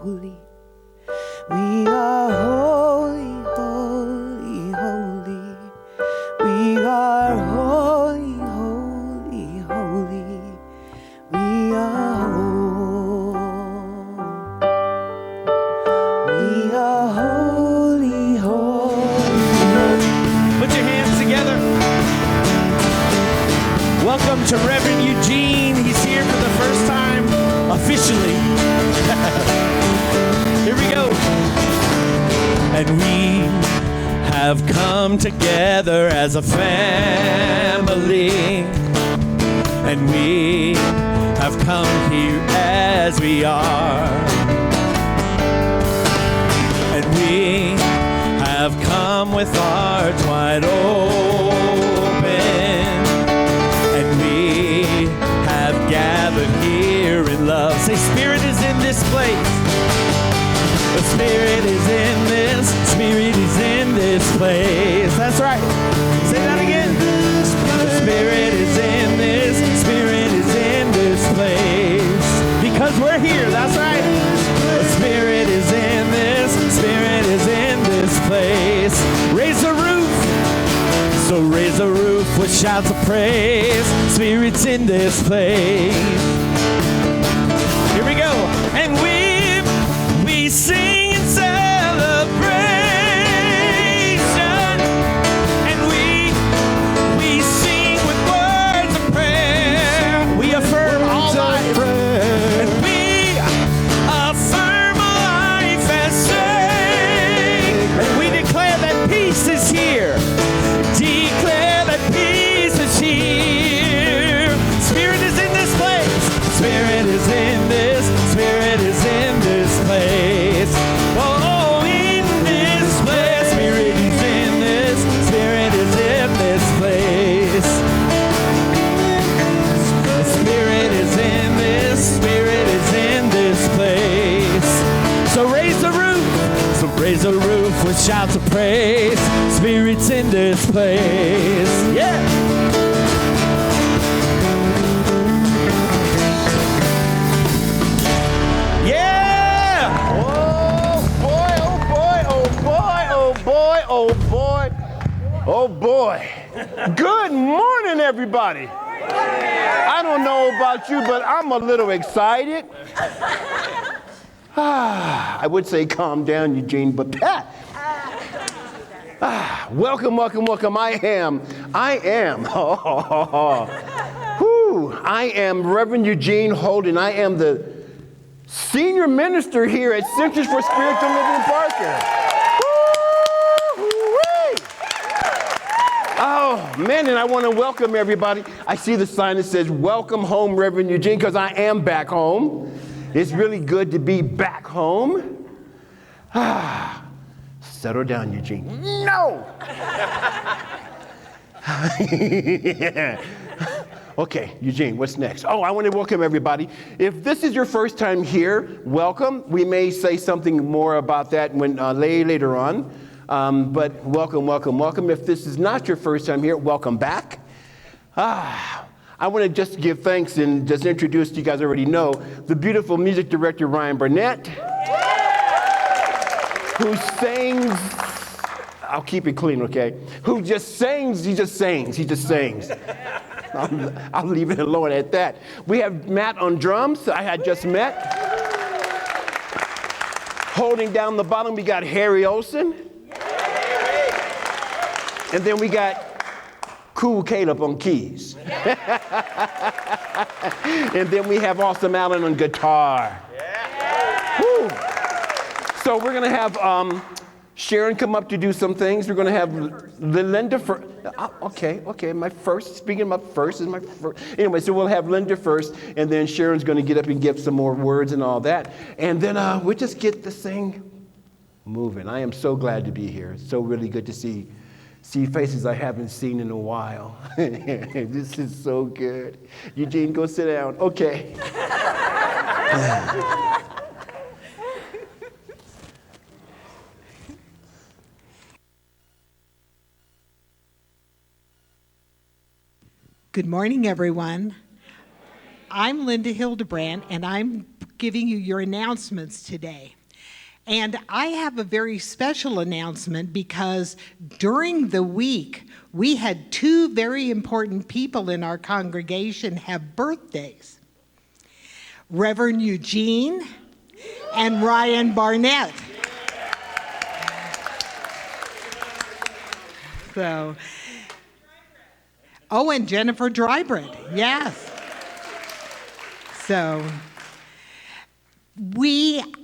holy. We are holy, holy, holy. We are holy, holy, holy. We are holy, holy. Put your hands together. Welcome to Reverend Eugene. He's here for the first time officially. Here we go. And we have come together as a family, and we have come here as we are, and we have come with hearts wide open, and we have gathered here in love. Say, Spirit is in this place. The Spirit is in this. Spirit is in this place. That's right. Say that again. The Spirit is in this. Spirit is in this place. Because we're here. That's right. The Spirit is in this. Spirit is in this place. Raise the roof. So raise the roof with shouts of praise. Spirit's in this place. Here we go. And we sing in celebration, and we sing with words of prayer. We affirm all life, and we affirm life as saved, and we declare that peace is here. Declare that peace is here. Spirit is in this place. Spirit is in this. Spirit is in this place. Oh, in this place. Spirit is in this. Spirit is in this place. The Spirit is in this. Spirit is in this place. So raise the roof. So raise the roof with shouts of praise. Spirit's in this place. Yeah. Oh boy. Good morning, everybody. I don't know about you, but I'm a little excited. I would say calm down, Eugene, but Pat. Welcome, welcome, welcome. I am Reverend Eugene Holden. I am the senior minister here at Centers for Spiritual Living in Parker. Oh, man, and I want to welcome everybody. I see the sign that says, welcome home, Reverend Eugene, because I am back home. It's really good to be back home. Settle down, Eugene. No! Okay, Eugene, what's next? Oh, I want to welcome everybody. If this is your first time here, welcome. We may say something more about that when later on. But welcome, welcome, welcome. If this is not your first time here, welcome back. I want to just give thanks and just introduce, you guys already know, the beautiful music director, Ryan Barnett, who sings, I'll keep it clean, okay? Who just sings, he just sings. I'll leave it alone at that. We have Matt on drums, I had just met. Holding down the bottom, we got Harry Olsen. And then we got Cool Caleb on keys. And then we have Awesome Allen on guitar. Woo. So we're going to have Sharon come up to do some things. We're going to have Linda first. Okay, my first. Speaking of my first is my first. Anyway, so we'll have Linda first, and then Sharon's going to get up and give some more words and all that. And then we'll just get this thing moving. I am so glad to be here. It's so really good to see faces I haven't seen in a while. This is so good. Eugene, go sit down. Okay. Good morning, everyone. I'm Linda Hildebrand, and I'm giving you your announcements today. And I have a very special announcement because during the week, we had two very important people in our congregation have birthdays. Reverend Eugene and Ryan Barnett. So, oh, and Jennifer Drybread, yes. So,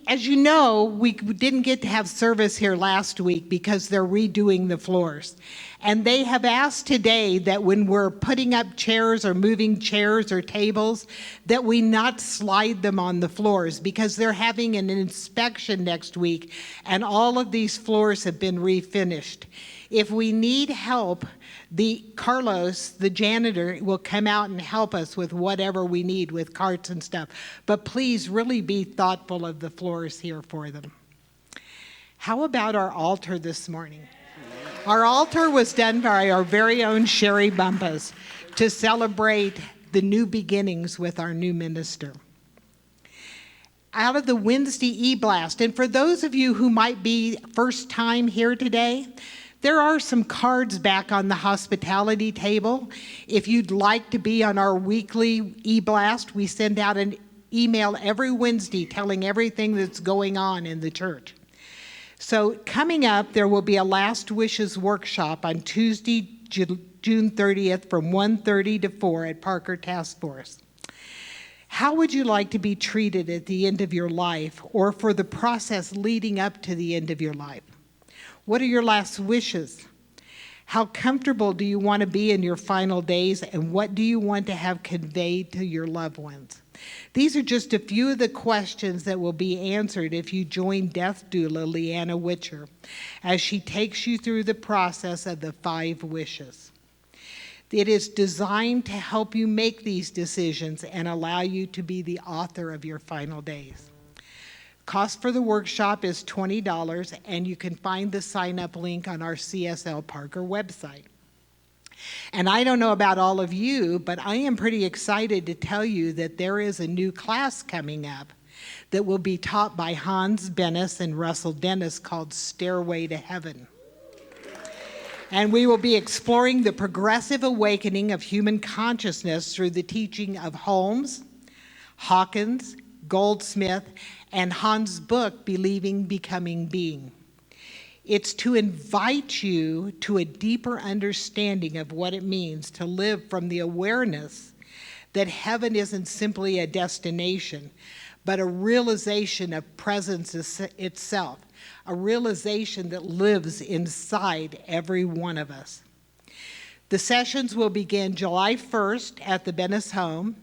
as you know, we didn't get to have service here last week because they're redoing the floors. And they have asked today that when we're putting up chairs or moving chairs or tables, that we not slide them on the floors because they're having an inspection next week and all of these floors have been refinished. If we need help, Carlos, the janitor, will come out and help us with whatever we need with carts and stuff. But please really be thoughtful of the floors here for them. How about our altar this morning? Our altar was done by our very own Sherry Bumpus to celebrate the new beginnings with our new minister. Out of the Wednesday E-Blast, and for those of you who might be first time here today, there are some cards back on the hospitality table. If you'd like to be on our weekly E-Blast, we send out an email every Wednesday telling everything that's going on in the church. So coming up, there will be a Last Wishes workshop on Tuesday, June 30th from 1:30 to 4 at Parker Task Force. How would you like to be treated at the end of your life or for the process leading up to the end of your life? What are your last wishes? How comfortable do you want to be in your final days, and what do you want to have conveyed to your loved ones? These are just a few of the questions that will be answered if you join death doula Leanna Witcher as she takes you through the process of the 5 wishes. It is designed to help you make these decisions and allow you to be the author of your final days. Cost for the workshop is $20, and you can find the sign-up link on our CSL Parker website. And I don't know about all of you, but I am pretty excited to tell you that there is a new class coming up that will be taught by Hans Bennis and Russell Dennis called Stairway to Heaven. And we will be exploring the progressive awakening of human consciousness through the teaching of Holmes, Hawkins, Goldsmith, and Hans' book, Believing, Becoming, Being. It's to invite you to a deeper understanding of what it means to live from the awareness that heaven isn't simply a destination, but a realization of presence itself, a realization that lives inside every one of us. The sessions will begin July 1st at the Bennis home,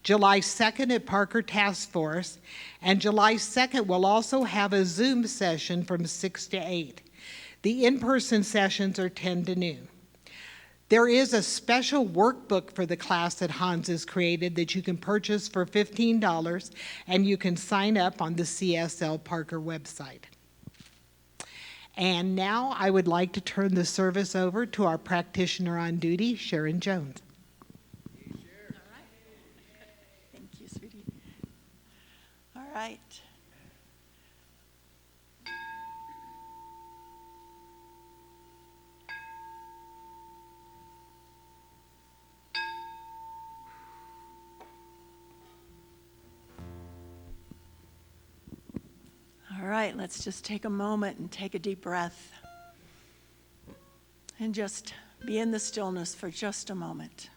July 2nd at Parker Task Force, and July 2nd we'll also have a Zoom session from 6 to 8. The in-person sessions are 10 to noon. There is a special workbook for the class that Hans has created that you can purchase for $15, and you can sign up on the CSL Parker website. And now I would like to turn the service over to our practitioner on duty, Sharon Jones. All right. All right, let's just take a moment and take a deep breath and just be in the stillness for just a moment.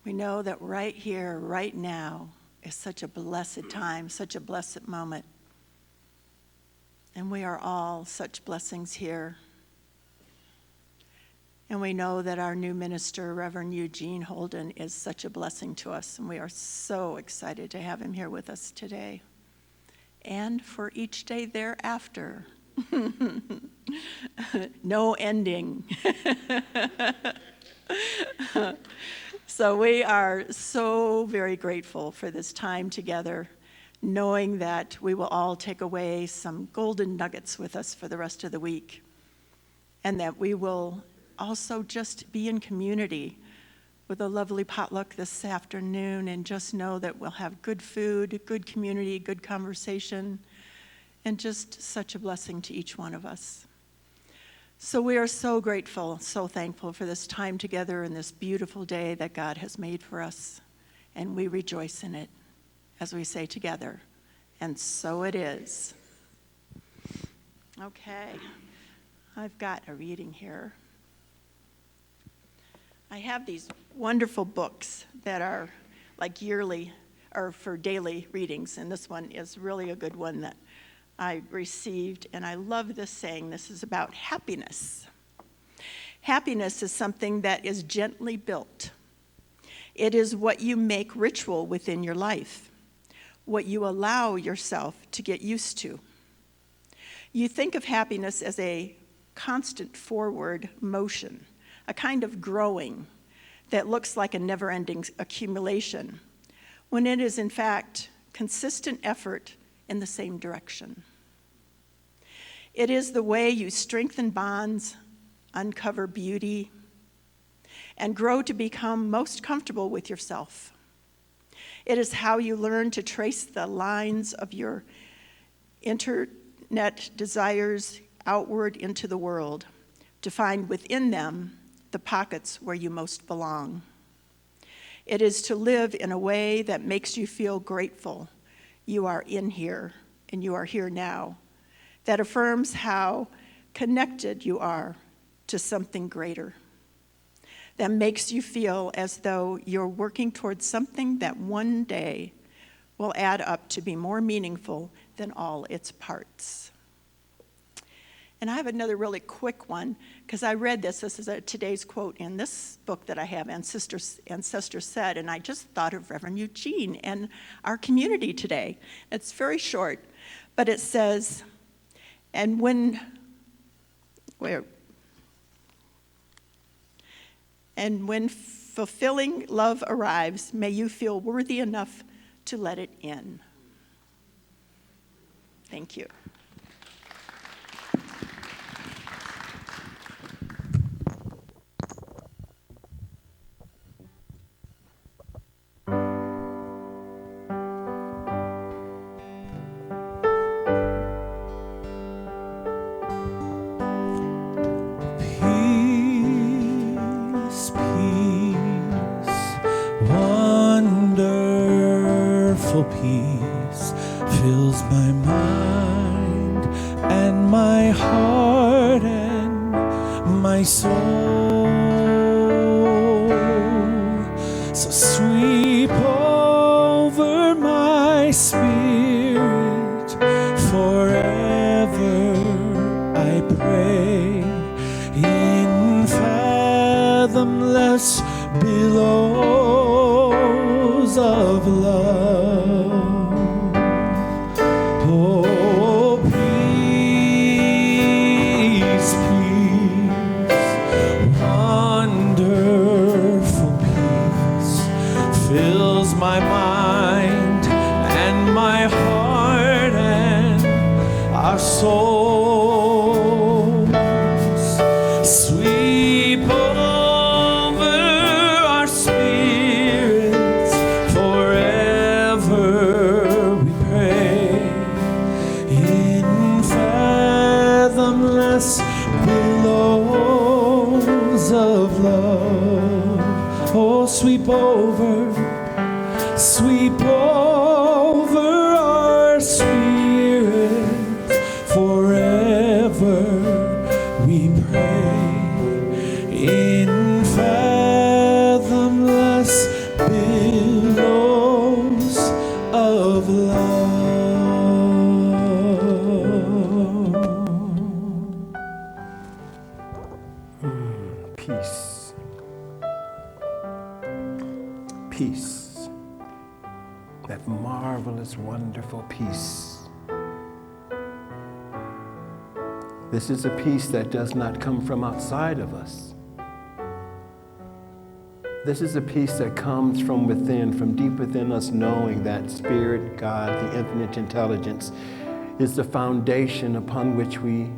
We know that right here, right now, is such a blessed time, such a blessed moment. And we are all such blessings here. And we know that our new minister, Reverend Eugene Holden, is such a blessing to us. And we are so excited to have him here with us today. And for each day thereafter. No ending. So we are so very grateful for this time together, knowing that we will all take away some golden nuggets with us for the rest of the week, and that we will also just be in community with a lovely potluck this afternoon, and just know that we'll have good food, good community, good conversation, and just such a blessing to each one of us. So we are so grateful, so thankful for this time together and this beautiful day that God has made for us, and we rejoice in it as we say together, and so it is. Okay, I've got a reading here. I have these wonderful books that are like yearly or for daily readings, and this one is really a good one that I received, and I love this saying. This is about happiness. Happiness is something that is gently built. It is what you make ritual within your life, what you allow yourself to get used to. You think of happiness as a constant forward motion, a kind of growing that looks like a never-ending accumulation, when it is in fact consistent effort in the same direction. It is the way you strengthen bonds, uncover beauty, and grow to become most comfortable with yourself. It is how you learn to trace the lines of your internet desires outward into the world, to find within them the pockets where you most belong. It is to live in a way that makes you feel grateful you are in here and you are here now, that affirms how connected you are to something greater, that makes you feel as though you're working towards something that one day will add up to be more meaningful than all its parts. And I have another really quick one, because I read this. This is today's quote in this book that I have, Ancestor Said, and I just thought of Reverend Eugene and our community today. It's very short, but it says, and when fulfilling love arrives, may you feel worthy enough to let it in. Thank you. Peace fills my mind and my heart and my soul. So sweep over my spirit forever, I pray, in fathomless billows of love. My mind and my heart and our souls. Sweep over our spirits forever, we pray, in fathomless billows of love. Oh, sweep over our spirits forever, we pray, in fathomless billows of love. Peace. Peace. That marvelous, wonderful peace. This is a peace that does not come from outside of us. This is a peace that comes from within, from deep within us, knowing that Spirit, God, the infinite intelligence, is the foundation upon which we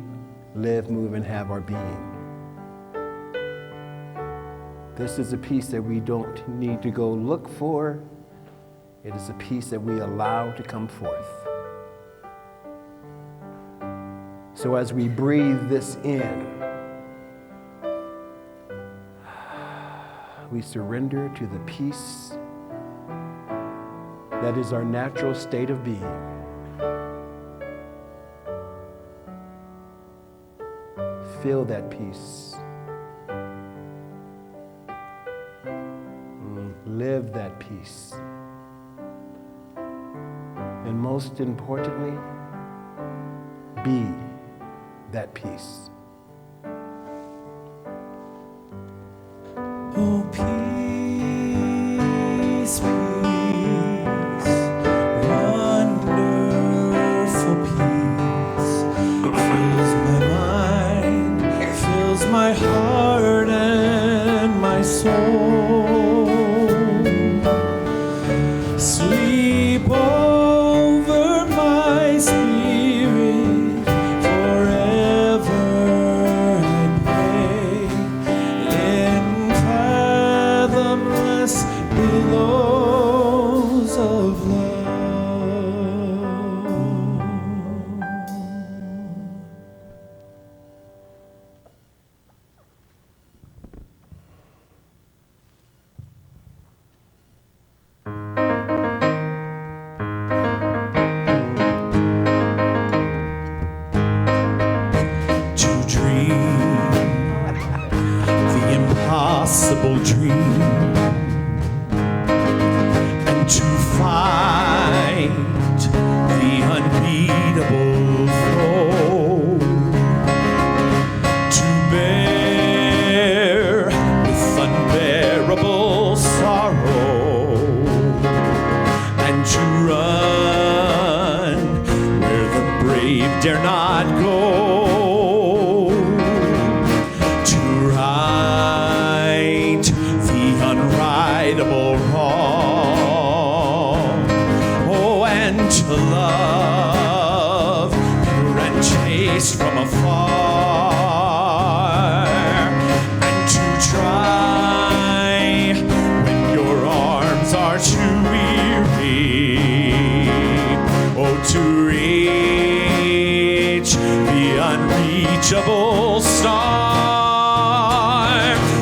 live, move, and have our being. This is a peace that we don't need to go look for. It is a peace that we allow to come forth. So as we breathe this in, we surrender to the peace that is our natural state of being. Feel that peace. Live that peace. And most importantly, be that peace. Oh, peace, peace, wonderful peace, fills my mind, fills my heart and my soul. Sweep over my spirit forever, I pray, in fathomless billows of love. To dream the impossible dream, and to fight the unbeatable foe, to bear with unbearable sorrow, and to run where the brave dare not go. To right the unrightable wrong. Oh, and to love pure and chaste from afar. And to try when your arms are too weary. Oh, to reach the unreachable star.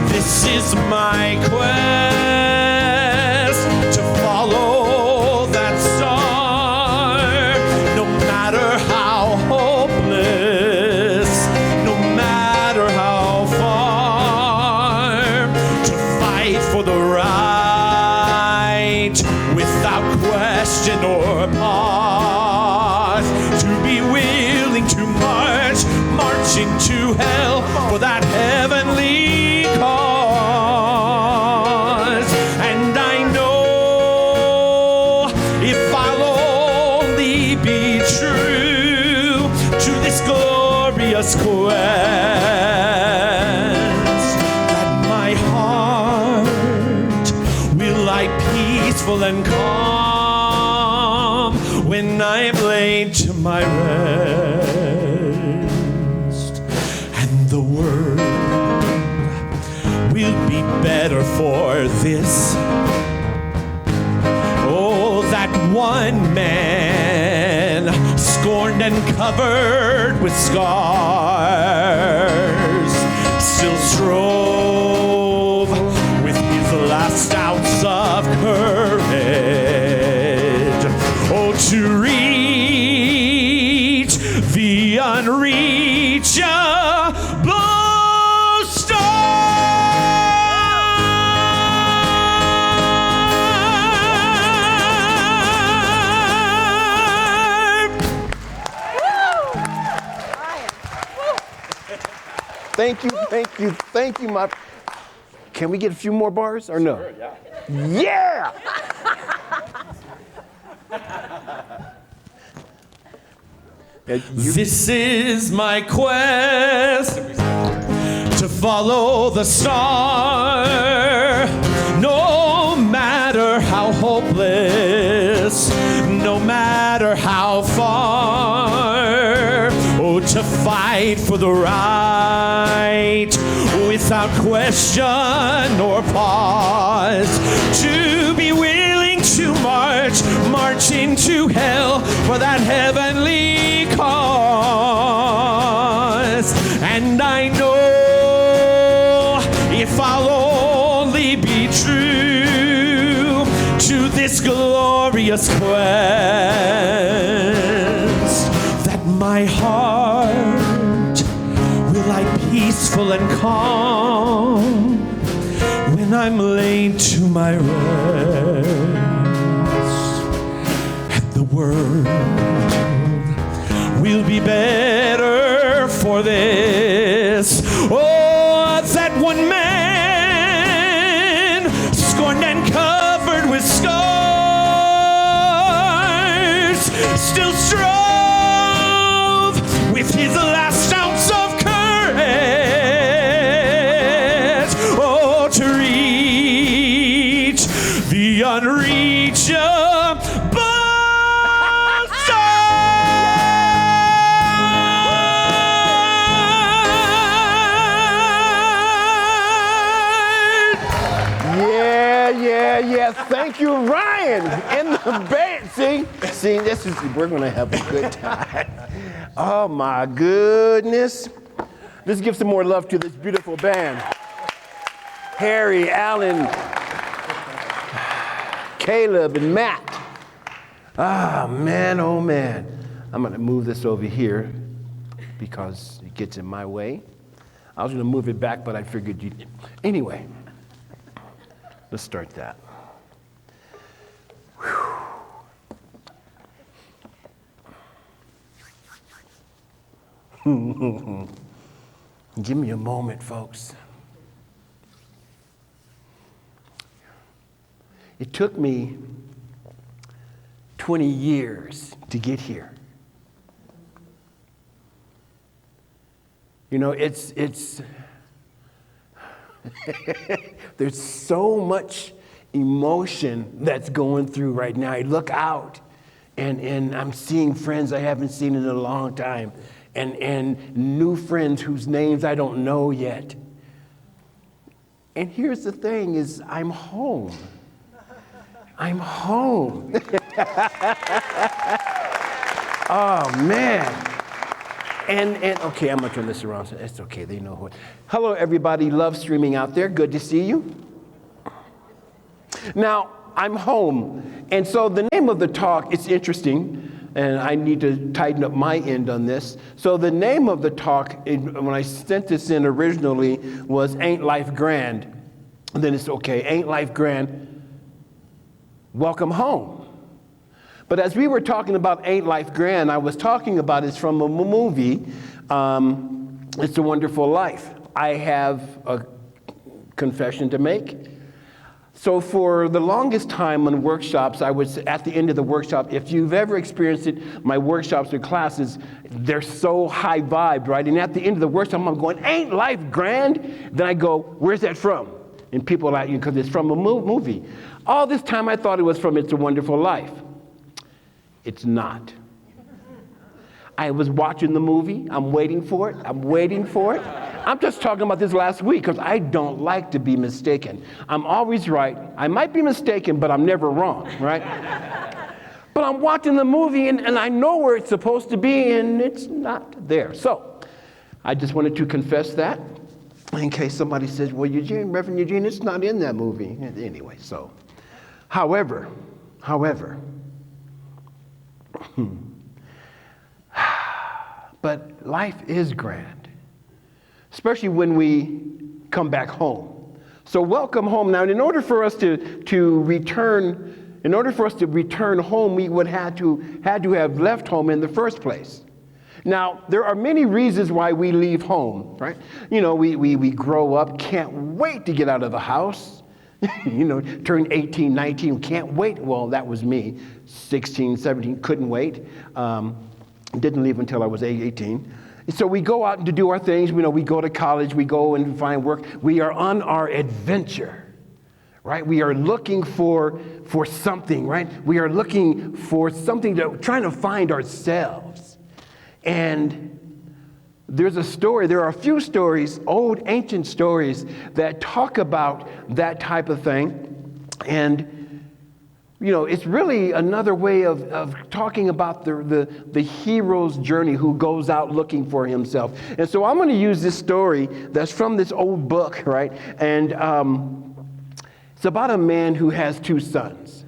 This is my quest, to follow that star, no matter how hopeless, no matter how far, to fight for the right without question or pause, to be willing to march into hell for that heavenly cause. And I know if I'll only be true to this glorious quest, that my heart will lie peaceful and calm when I'm laid to my rest. The world will be better for this. Oh, that one man, scorned and covered with scars, still strove with his last ounce of courage. Oh, to reach the unreachable Thank you, my. Can we get a few more bars or no? Sure, yeah. This is my quest, to follow the star, no matter how hopeless, no matter how far. Oh, to fight for the right without question or pause, to be willing to march into hell for that heavenly cause. And I know if I'll only be true to this glorious quest, that my heart will lie peaceful and calm when I'm laid to my rest. And the world will be better for this. Oh, that one man, scorned and covered with scars, still strove with his last ounce of courage, oh, to reach the unreachable side. Yeah. Thank you, Ryan. In the band. See, we're going to have a good time. Oh, my goodness. Let's give some more love to this beautiful band. Harry, Alan, Caleb, and Matt. Ah, man, oh, man. I'm going to move this over here because it gets in my way. I was going to move it back, but I figured you'd... Anyway, let's start that. Give me a moment, folks. It took me 20 years to get here. You know, it's there's so much emotion that's going through right now. I look out and I'm seeing friends I haven't seen in a long time, and new friends whose names I don't know yet. And here's the thing is I'm home. I'm home. Oh, man. And okay, I'm going to turn this around. So it's okay, they know who. Hello, everybody. Love streaming out there. Good to see you. Now, I'm home. And so the name of the talk, it's interesting, and I need to tighten up my end on this. So the name of the talk, when I sent this in originally, was Ain't Life Grand? And then it's okay, Ain't Life Grand? Welcome home. But as we were talking about Ain't Life Grand, I was talking about it's from a movie, It's a Wonderful Life. I have a confession to make. So for the longest time on workshops, I was at the end of the workshop. If you've ever experienced it, my workshops or classes, they're so high vibed, right? And at the end of the workshop, I'm going, Ain't Life Grand? Then I go, where's that from? And people are like, because it's from a movie. All this time I thought it was from It's a Wonderful Life. It's not. I was watching the movie. I'm waiting for it. I'm just talking about this last week because I don't like to be mistaken. I'm always right. I might be mistaken, but I'm never wrong, right? But I'm watching the movie and I know where it's supposed to be and it's not there. So I just wanted to confess that in case somebody says, well, Eugene, Reverend Eugene, it's not in that movie. Anyway, so, however, but life is grand, especially when we come back home. So welcome home. Now, in order for us to return home, we would had to have left home in the first place. Now, there are many reasons why we leave home, right? You know, we grow up, can't wait to get out of the house. You know, turn 18, 19, can't wait. Well, that was me. 16, 17, couldn't wait. Didn't leave until I was 18. So we go out to do our things. You know, we go to college, we go and find work. We are on our adventure, right? We are looking for something, right? We are looking for something, trying to find ourselves. And There's a story, there are a few stories, old ancient stories, that talk about that type of thing. And, it's really another way of talking about the hero's journey who goes out looking for himself. And so I'm going to use this story that's from this old book, right? And it's about a man who has 2 sons.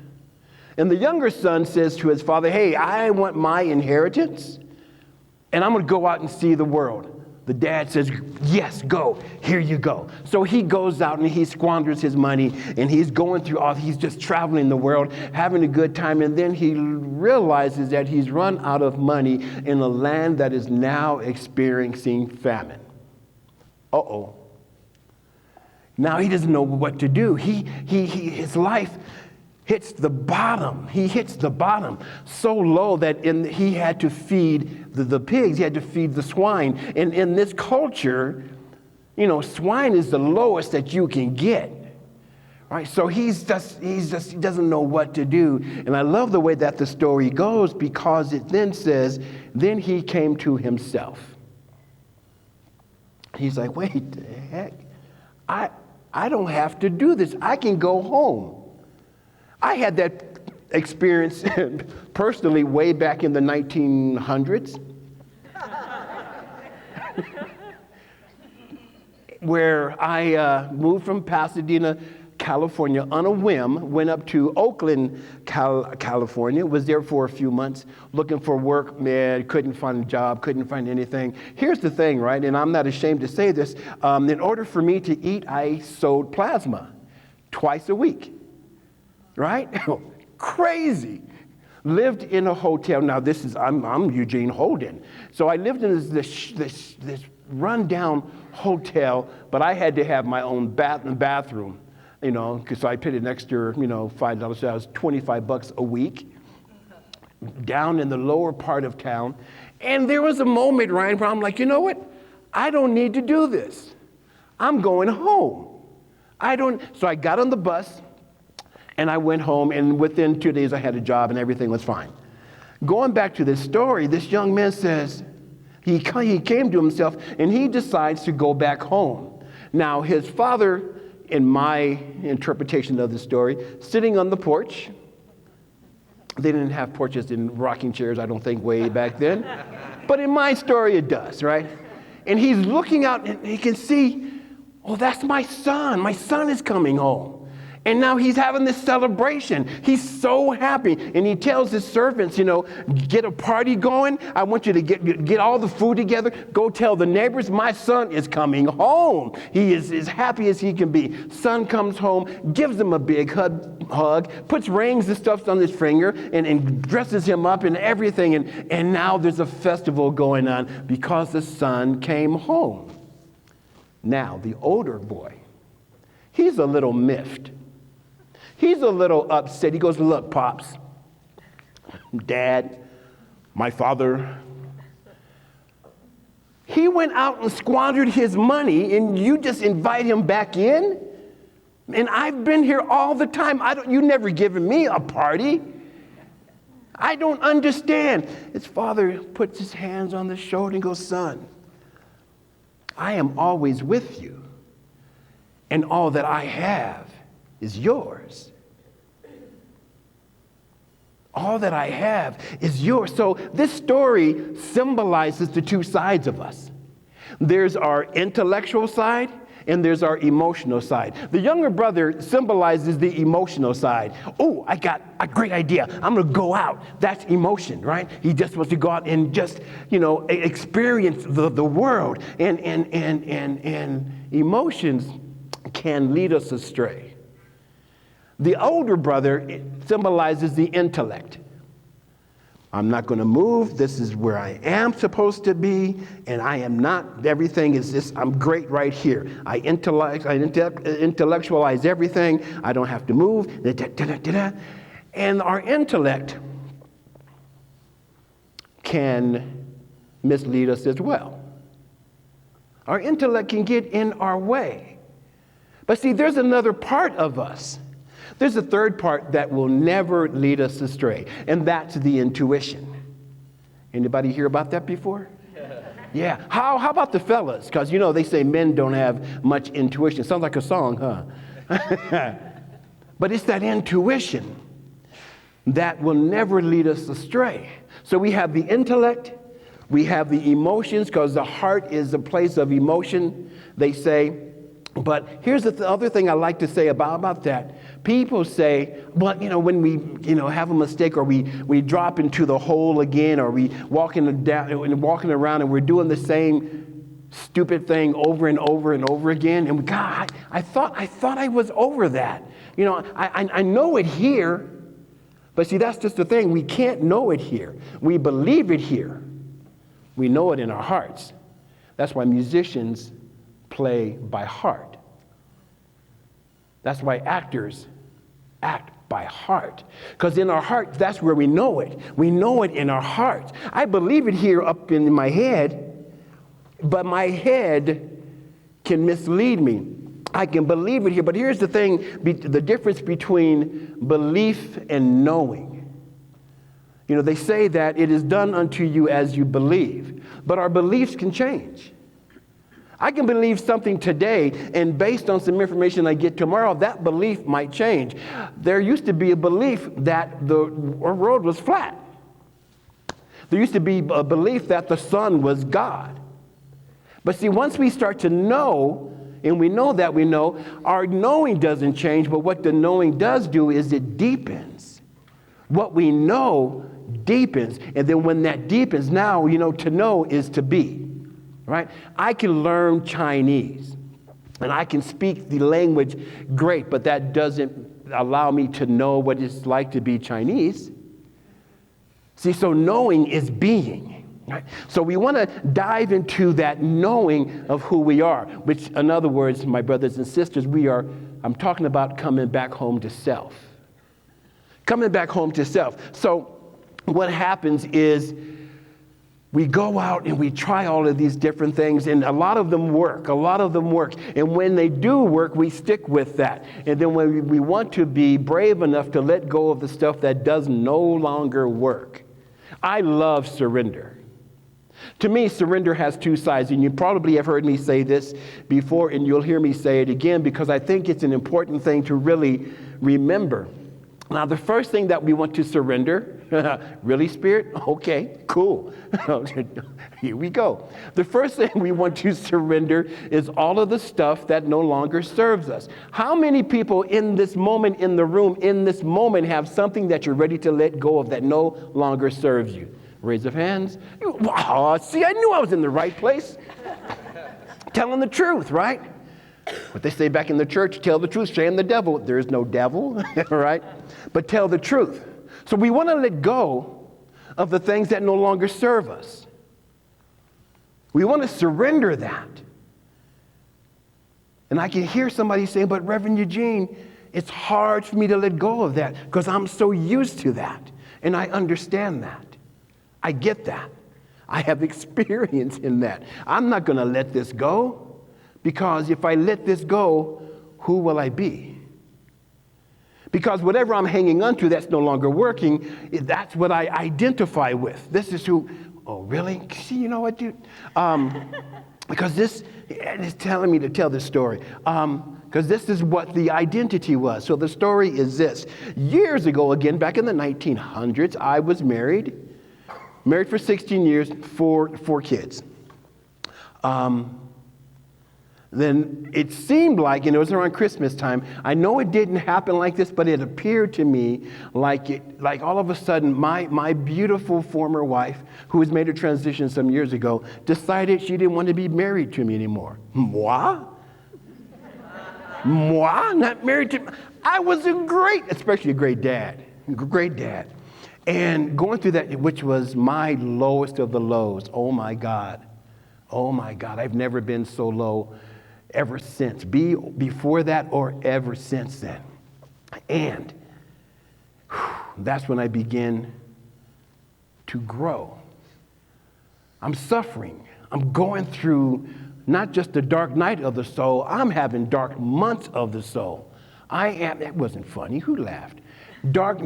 And the younger son says to his father, hey, I want my inheritance, and I'm going to go out and see the world. The dad says, yes, go. Here you go. So he goes out and he squanders his money, and he's going through he's just traveling the world, having a good time. And then he realizes that he's run out of money in a land that is now experiencing famine. Uh-oh. Now he doesn't know what to do. His life hits the bottom. He hits the bottom so low that he had to feed the pigs. He had to feed the swine. And in this culture, swine is the lowest that you can get. Right? So he doesn't know what to do. And I love the way that the story goes, because it then says, then he came to himself. He's like, wait, the heck? I don't have to do this. I can go home. I had that experience personally way back in the 1900s, where I moved from Pasadena, California on a whim, went up to Oakland, California, was there for a few months looking for work. Man, couldn't find a job, couldn't find anything. Here's the thing, right? And I'm not ashamed to say this. In order for me to eat, I sewed plasma twice a week. Right? Crazy. Lived in a hotel. Now I'm Eugene Holden. So I lived in this rundown hotel, but I had to have my own bathroom, because I paid an extra, $5. So that was $25 a week down in the lower part of town. And there was a moment, Ryan, where I'm like, you know what? I don't need to do this. I'm going home. So I got on the bus. And I went home, and within 2 days I had a job and everything was fine. Going back to this story, this young man says he came to himself and he decides to go back home. Now his father, in my interpretation of the story, sitting on the porch. They didn't have porches in rocking chairs, I don't think, way back then. But in my story it does, right? And he's looking out and he can see, oh, that's my son. My son is coming home. And now he's having this celebration. He's so happy. And he tells his servants, get a party going. I want you to get all the food together. Go tell the neighbors, my son is coming home. He is as happy as he can be. Son comes home, gives him a big hug, puts rings and stuff on his finger, and dresses him up and everything. And now there's a festival going on because the son came home. Now, the older boy, he's a little miffed. He's a little upset. He goes, look, Pops, Dad, my father, he went out and squandered his money, and you just invite him back in? And I've been here all the time. You never given me a party. I don't understand. His father puts his hands on the shoulder and goes, son, I am always with you, and all that I have is yours. All that I have is yours. So this story symbolizes the two sides of us. There's our intellectual side and there's our emotional side. The younger brother symbolizes the emotional side. Oh, I got a great idea. I'm going to go out. That's emotion, right? He just wants to go out and just, experience the world. And emotions can lead us astray. The older brother symbolizes the intellect. I'm not going to move. This is where I am supposed to be, and I am not. Everything is this. I'm great right here. I intellectualize everything. I don't have to move. And our intellect can mislead us as well. Our intellect can get in our way. But see, there's another part of us. There's a third part that will never lead us astray, and that's the intuition. Anybody hear about that before? Yeah. How about the fellas? Because, you know, they say men don't have much intuition. Sounds like a song, huh? But it's that intuition that will never lead us astray. So we have the intellect, we have the emotions, because the heart is a place of emotion, they say. But here's the other thing I like to say about that. People say, well, you know, when we, you know, have a mistake, or we drop into the hole again, or we walking around and we're doing the same stupid thing over and over and over again. And God, I thought I was over that. You know, I know it here, but see, that's just the thing. We can't know it here. We believe it here. We know it in our hearts. That's why musicians play by heart. That's why actors act by heart. Because in our heart, that's where we know it. We know it in our hearts. I believe it here up in my head, but my head can mislead me. I can believe it here, but here's the thing, the difference between belief and knowing. You know, they say that it is done unto you as you believe, but our beliefs can change. I can believe something today, and based on some information I get tomorrow, that belief might change. There used to be a belief that the world was flat. There used to be a belief that the sun was God. But see, once we start to know, and we know that we know, our knowing doesn't change, but what the knowing does do is it deepens. What we know deepens, and then when that deepens, now, you know, to know is to be. Right? I can learn Chinese and I can speak the language great, but that doesn't allow me to know what it's like to be Chinese. See, so knowing is being. Right? So we want to dive into that knowing of who we are, which, in other words, my brothers and sisters, I'm talking about coming back home to self. Coming back home to self. So what happens is, we go out and we try all of these different things, and a lot of them work. And when they do work, we stick with that. And then when we want to be brave enough to let go of the stuff that does no longer work. I love surrender. To me, surrender has two sides, and you probably have heard me say this before, and you'll hear me say it again, because I think it's an important thing to really remember. Now, the first thing that we want to surrender, really, Spirit? Okay, cool. Here we go. The first thing we want to surrender is all of the stuff that no longer serves us. How many people in this moment, in the room, in this moment, have something that you're ready to let go of that no longer serves you? Raise of hands. See, I knew I was in the right place. Telling the truth, right? What they say back in the church, tell the truth, shame the devil. There is no devil, right? But tell the truth. So we want to let go of the things that no longer serve us. We want to surrender that. And I can hear somebody saying, but Reverend Eugene, it's hard for me to let go of that because I'm so used to that. And I understand that. I get that. I have experience in that. I'm not going to let this go. Because if I let this go, who will I be? Because whatever I'm hanging on to that's no longer working, that's what I identify with. This is who, oh, really? See, you know what, dude? Because this is telling me to tell this story. Because this is what the identity was. So the story is this. Years ago, again, back in the 1900s, I was married for 16 years, four kids. Then it seemed like, and it was around Christmas time, I know it didn't happen like this, but it appeared to me like all of a sudden my beautiful former wife, who has made a transition some years ago, decided she didn't want to be married to me anymore. Moi? Not married to me? I was especially a great dad. And going through that, which was my lowest of the lows. Oh my God, I've never been so low ever since. Before that or ever since then. And that's when I began to grow. I'm suffering. I'm going through not just the dark night of the soul, I'm having dark months of the soul. It wasn't funny. Who laughed? Dark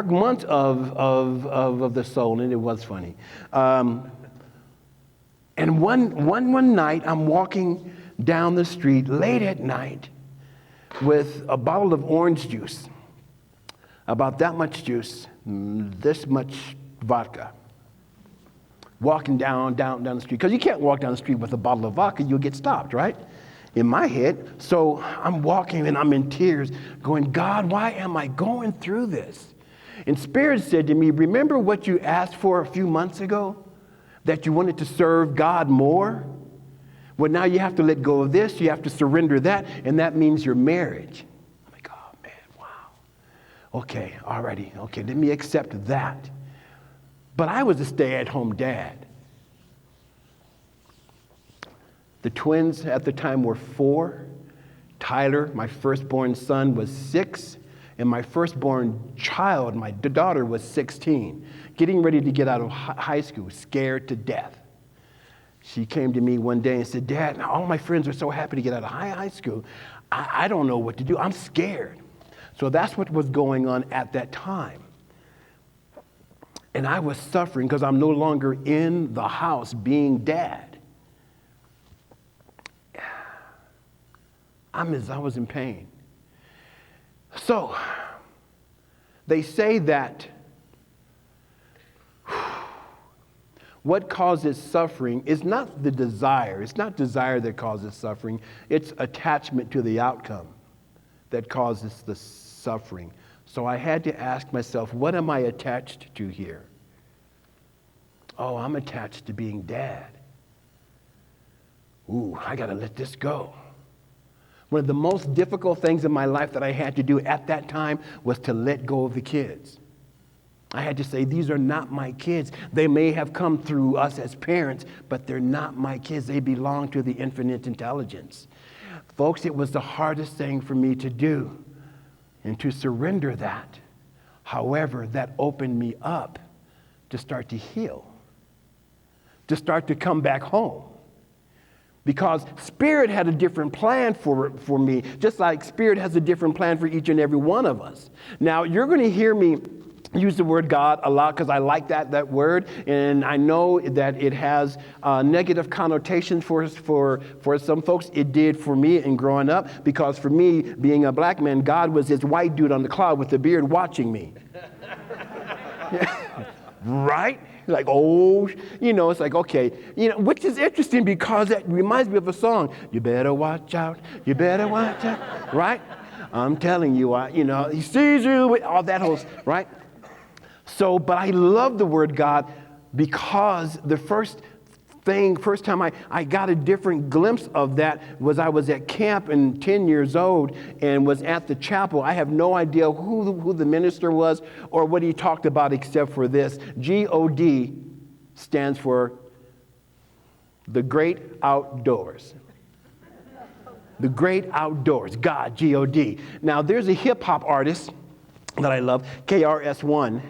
months of the soul, and it was funny. And one night, I'm walking down the street late at night with a bottle of orange juice, about that much juice, this much vodka. Walking down the street, because you can't walk down the street with a bottle of vodka, you'll get stopped, right? In my head. So I'm walking and I'm in tears going, God, why am I going through this? And Spirit said to me, remember what you asked for a few months ago? That you wanted to serve God more? Well, now you have to let go of this, you have to surrender that, and that means your marriage. I'm like, oh man, wow. Okay, alrighty, okay, let me accept that. But I was a stay-at-home dad. The twins at the time were 4. Tyler, my firstborn son, was 6. And my firstborn child, my daughter, was 16. Getting ready to get out of high school, scared to death. She came to me one day and said, Dad, all my friends are so happy to get out of high school. I don't know what to do. I'm scared. So that's what was going on at that time. And I was suffering because I'm no longer in the house being dad. I was in pain. So, they say that what causes suffering is not the desire. It's not desire that causes suffering. It's attachment to the outcome that causes the suffering. So I had to ask myself, what am I attached to here? Oh, I'm attached to being dad. Ooh, I got to let this go. One of the most difficult things in my life that I had to do at that time was to let go of the kids. I had to say, these are not my kids. They may have come through us as parents, but they're not my kids. They belong to the infinite intelligence. Folks, it was the hardest thing for me to do and to surrender that. However, that opened me up to start to heal, to start to come back home. Because Spirit had a different plan for me, just like Spirit has a different plan for each and every one of us. Now, you're going to hear me use the word God a lot because I like that word, and I know that it has negative connotations for some folks. It did for me in growing up, because for me, being a black man, God was this white dude on the cloud with a beard watching me. Right? Like, oh, it's like, okay, which is interesting because that reminds me of a song. You better watch out. You better watch out. Right? I'm telling you, he sees you with all that whole, right? So, but I love the word God because the first time I got a different glimpse of that was I was at camp and 10 years old and was at the chapel. I have no idea who the minister was or what he talked about except for this. G-O-D stands for the great outdoors. The great outdoors, God, G-O-D. Now, there's a hip-hop artist that I love, KRS-One,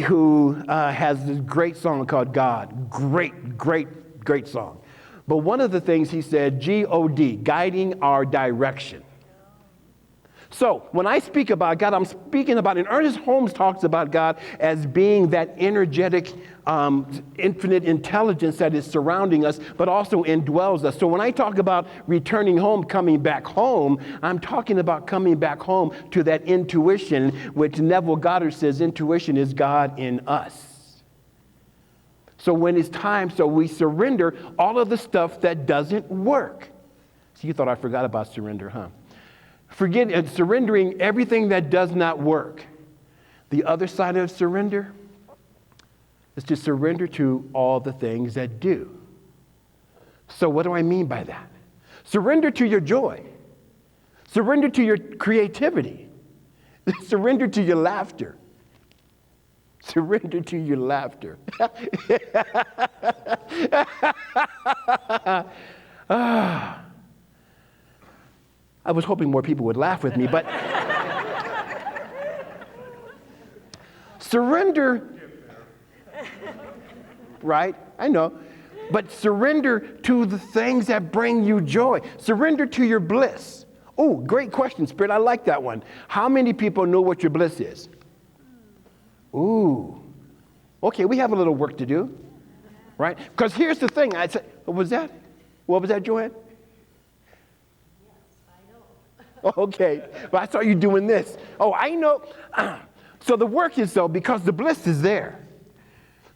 who has this great song called God. Great song. But one of the things he said, G-O-D, guiding our direction. So when I speak about God, I'm speaking about, and Ernest Holmes talks about God as being that energetic, infinite intelligence that is surrounding us, but also indwells us. So when I talk about returning home, coming back home, I'm talking about coming back home to that intuition, which Neville Goddard says intuition is God in us. So when it's time, so we surrender all of the stuff that doesn't work. So you thought I forgot about surrender, huh? Surrendering everything that does not work. The other side of surrender is to surrender to all the things that do. So what do I mean by that? Surrender to your joy. Surrender to your creativity. Surrender to your laughter. Surrender to your laughter. I was hoping more people would laugh with me, but surrender, right? I know. But surrender to the things that bring you joy. Surrender to your bliss. Oh, great question, Spirit. I like that one. How many people know what your bliss is? Ooh. Okay, we have a little work to do, right? Because here's the thing. I said, what was that? What was that, Joanne? Okay, but I saw you doing this. Oh, I know. So the work is, though, because the bliss is there.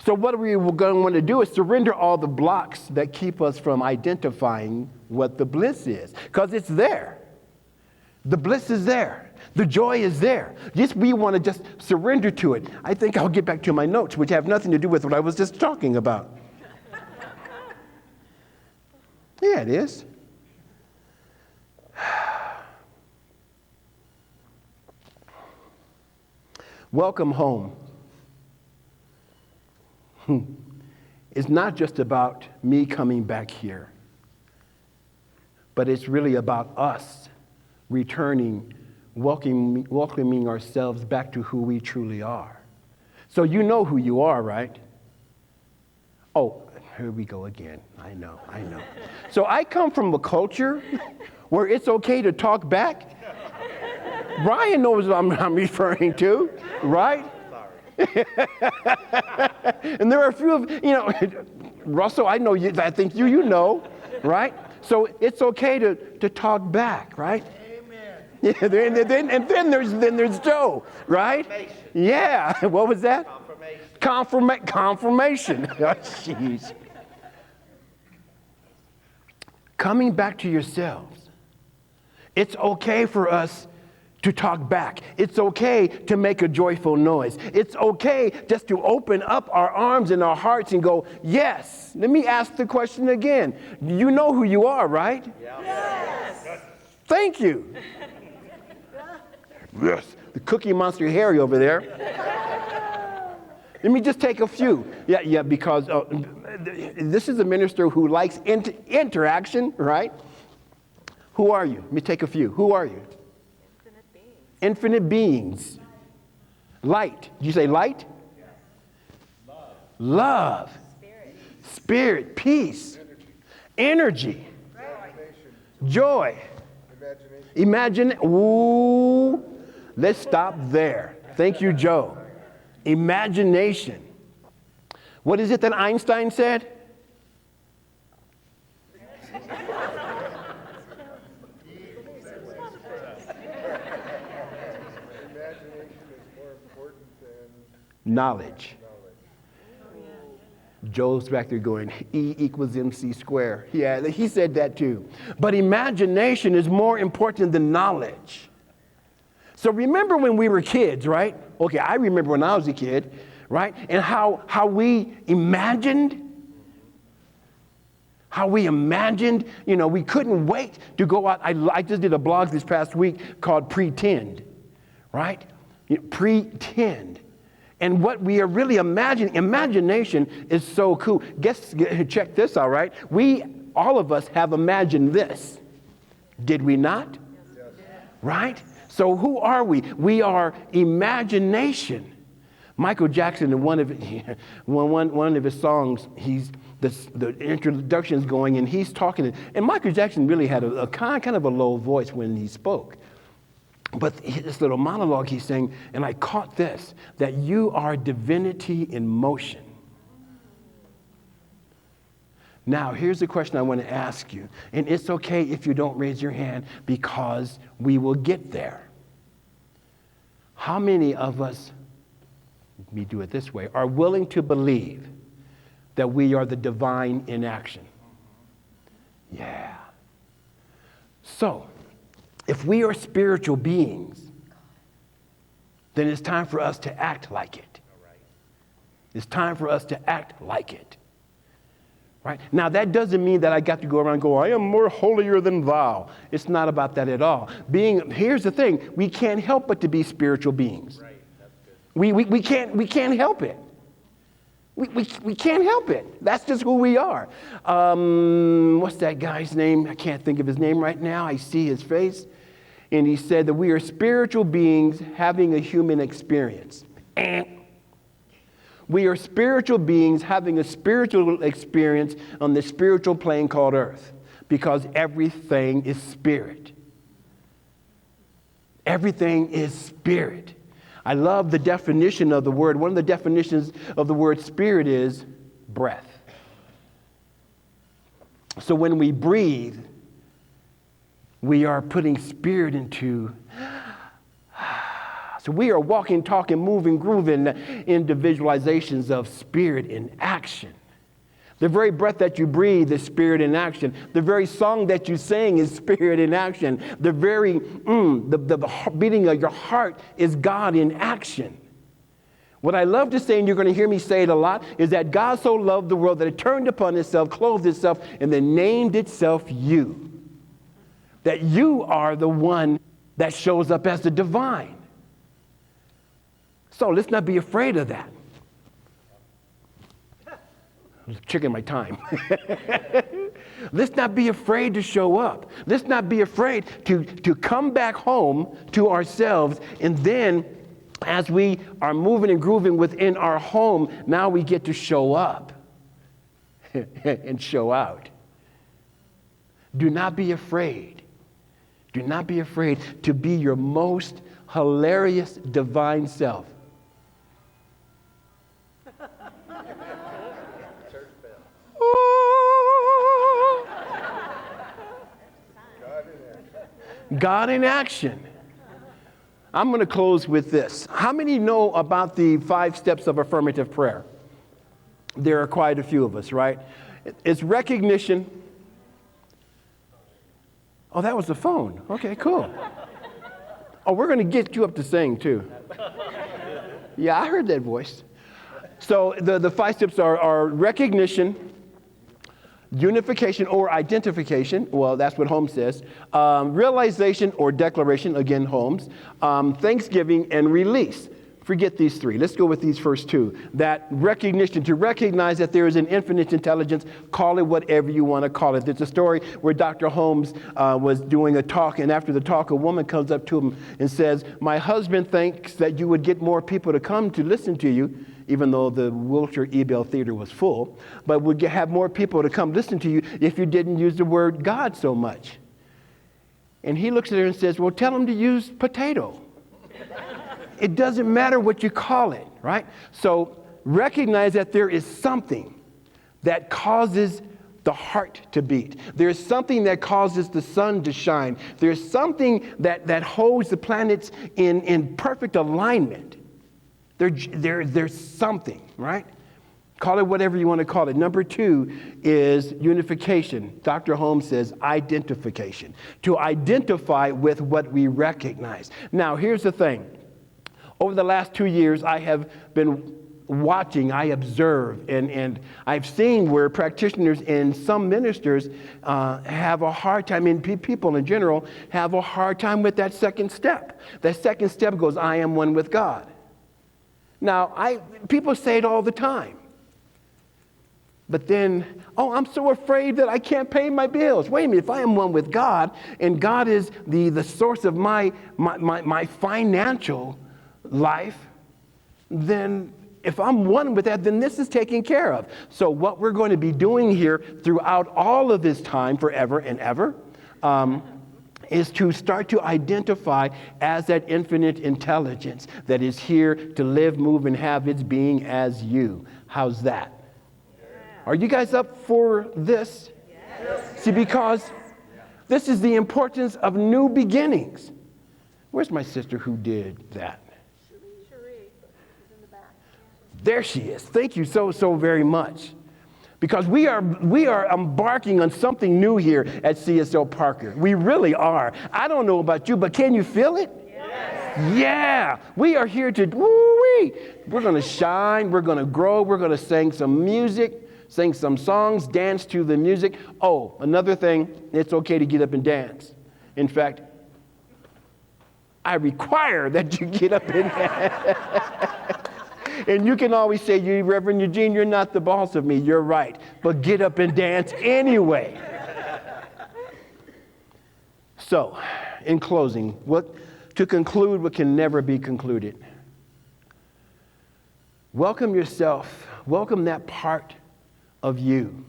So what we're going to want to do is surrender all the blocks that keep us from identifying what the bliss is, because it's there. The bliss is there. The joy is there. We want to just surrender to it. I think I'll get back to my notes, which have nothing to do with what I was just talking about. Yeah, it is. Welcome home. It's not just about me coming back here, but it's really about us returning, welcoming ourselves back to who we truly are. So you know who you are, right? Oh, here we go again. I know. So I come from a culture where it's okay to talk back. Brian knows what I'm referring to, right? And there are a few of, Russell, I know you, I think you know, right? So it's okay to talk back, right? Amen. Yeah, and then there's Joe, right? Yeah, what was that? Confirmation. Oh, jeez. Coming back to yourselves. It's okay for us to talk back. It's okay to make a joyful noise. It's okay just to open up our arms and our hearts and go, yes. Let me ask the question again. You know who you are, right? Yeah. Yes. Thank you. Yes. The Cookie Monster Harry over there. Let me just take a few. Yeah, because this is a minister who likes interaction, right? Who are you? Let me take a few. Who are you? Infinite beings. Light. Did you say light? Yes. Love. Spirit. Peace. Energy. Joy. Imagine. Ooh. Let's stop there. Thank you, Joe. Imagination. What is it that Einstein said? Knowledge. Joe's back there going, E equals MC squared. Yeah, he said that too. But imagination is more important than knowledge. So remember when we were kids, right? Okay, I remember when I was a kid, right? And how we imagined. We couldn't wait to go out. I just did a blog this past week called Pretend, right? Pretend. And what we are really imagination is so cool. Check this out, right? All of us have imagined this. Did we not? Yes. Right? So who are we? We are imagination. Michael Jackson, in one of his songs, the introduction is going, and he's talking. And Michael Jackson really had a kind of a low voice when he spoke. But this little monologue he's saying, and I caught this, that you are divinity in motion. Now, here's the question I want to ask you. And it's okay if you don't raise your hand, because we will get there. How many of us, let me do it this way, are willing to believe that we are the divine in action? Yeah. So, if we are spiritual beings, then it's time for us to act like it. It's time for us to act like it. Right? Now, that doesn't mean that I got to go around and go, I am more holier than thou. It's not about that at all. Here's the thing. We can't help but to be spiritual beings. Right. That's good. We can't help it. We can't help it. That's just who we are. What's that guy's name? I can't think of his name right now. I see his face. And he said that we are spiritual beings having a human experience. We are spiritual beings having a spiritual experience on the spiritual plane called earth, because everything is spirit. Everything is spirit. I love the definition of the word. One of the definitions of the word spirit is breath. So when we breathe, we are putting spirit into. So we are walking, talking, moving, grooving into visualizations of spirit in action. The very breath that you breathe is spirit in action. The very song that you sing is spirit in action. The very the beating of your heart is God in action. What I love to say, and you're going to hear me say it a lot, is that God so loved the world that it turned upon itself, clothed itself, and then named itself you. That you are the one that shows up as the divine. So let's not be afraid of that. I'm checking my time. Let's not be afraid to show up. Let's not be afraid to come back home to ourselves. And then as we are moving and grooving within our home, now we get to show up and show out. Do not be afraid. Do not be afraid to be your most hilarious divine self. God in action. I'm going to close with this. How many know about the 5 steps of affirmative prayer? There are quite a few of us, right? It's recognition. Oh, that was the phone. Okay, cool. Oh, we're going to get you up to sing too. Yeah, I heard that voice. So the 5 steps are recognition, unification or identification, well, that's what Holmes says, realization or declaration, again, Holmes, thanksgiving, and release. Forget these 3. Let's go with these first 2. That recognition, to recognize that there is an infinite intelligence, call it whatever you want to call it. There's a story where Dr. Holmes was doing a talk, and after the talk, a woman comes up to him and says, my husband thinks that you would get more people to come to listen to you, even though the Wilshire Ebell Theater was full, but would have more people to come listen to you if you didn't use the word God so much. And he looks at her and says, well, tell them to use potato. It doesn't matter what you call it, right? So recognize that there is something that causes the heart to beat. There's something that causes the sun to shine. There's something that holds the planets in perfect alignment. There's something, right? Call it whatever you want to call it. Number 2 is unification. Dr. Holmes says identification. To identify with what we recognize. Now, here's the thing. Over the last 2 years, I have been watching, I observe, and I've seen where practitioners and some ministers have a hard time, and people in general have a hard time with that second step. That second step goes, I am one with God. Now, people say it all the time. But then, oh, I'm so afraid that I can't pay my bills. Wait a minute, if I am one with God, and God is the source of my financial life, then if I'm one with that, then this is taken care of. So what we're going to be doing here throughout all of this time, forever and ever, is to start to identify as that infinite intelligence that is here to live, move, and have its being as you. How's that? Yeah. Are you guys up for this? Yes. See, because this is the importance of new beginnings. Where's my sister who did that? There she is. Thank you so very much. Because we are embarking on something new here at CSL Parker. We really are. I don't know about you, but can you feel it? Yes. Yeah. We are here to, woo-wee. We're going to shine. We're going to grow. We're going to sing some music, sing some songs, dance to the music. Oh, another thing, it's okay to get up and dance. In fact, I require that you get up and dance. And you can always say, Reverend Eugene, you're not the boss of me. You're right. But get up and dance anyway. So, in closing, to conclude what can never be concluded. Welcome yourself. Welcome that part of you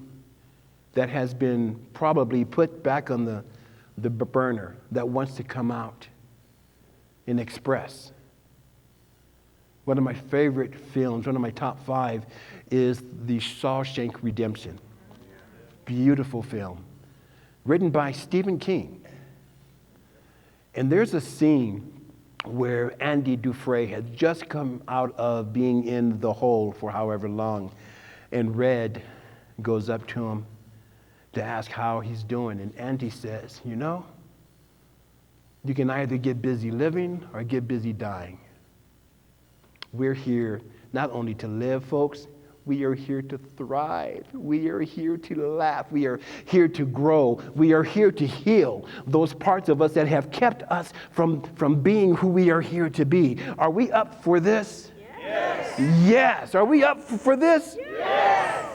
that has been probably put back on the burner that wants to come out and express. One of my favorite films, one of my top 5, is The Shawshank Redemption. Beautiful film, written by Stephen King. And there's a scene where Andy Dufresne had just come out of being in the hole for however long, and Red goes up to him to ask how he's doing, and Andy says, you know, you can either get busy living or get busy dying. We're here not only to live, folks, we are here to thrive. We are here to laugh. We are here to grow. We are here to heal those parts of us that have kept us from being who we are here to be. Are we up for this? Yes. Yes. Are we up for this? Yes.